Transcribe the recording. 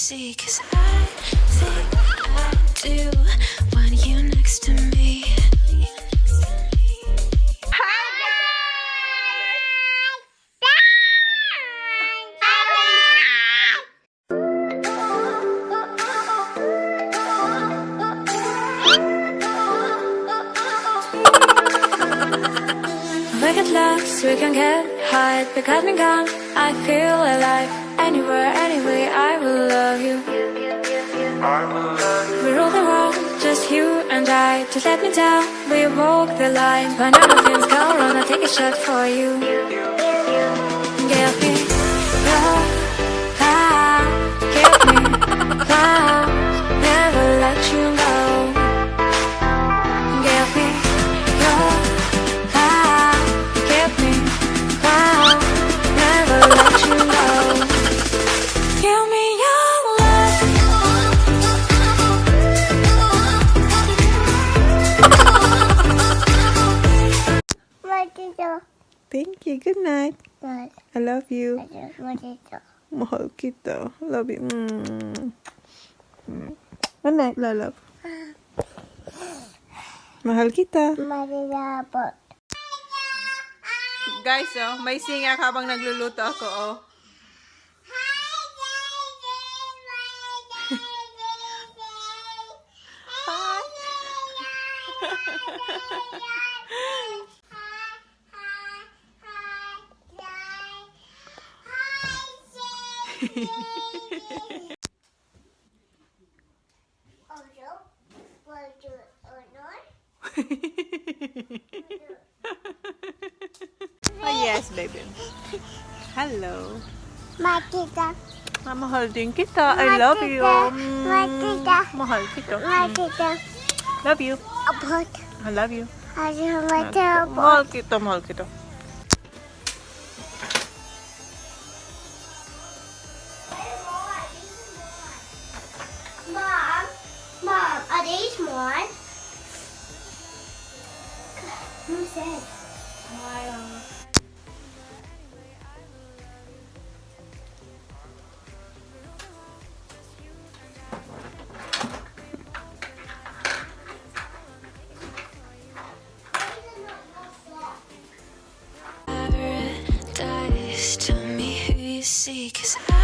see, 'cause I think I do want you next to me. We get lost, we can get high. Because me gone, I feel alive. Anywhere, anyway, I will love you. We rule the world, just you and I. Just let me down, we walk the line. When everything's gone wrong, I'll take a shot for you. Give me your love, give me love, never let you go. Give me your love, give me love, never let you go. Give me your love. Thank you. Good night. Good. I love you. Matito. Mahal kita. Love you. Good night, Lalab. Mahal kita. Malilabot. Guys, may singak habang nagluluto ako, Oh, yes, baby. Hello. Matita. Mahal din kita. I love you. Matita. Mahal kita. Matita. Love you. Abot. I love you. Ayo matita. Mahal kita, mahal kita. Mom, are these more? Who said?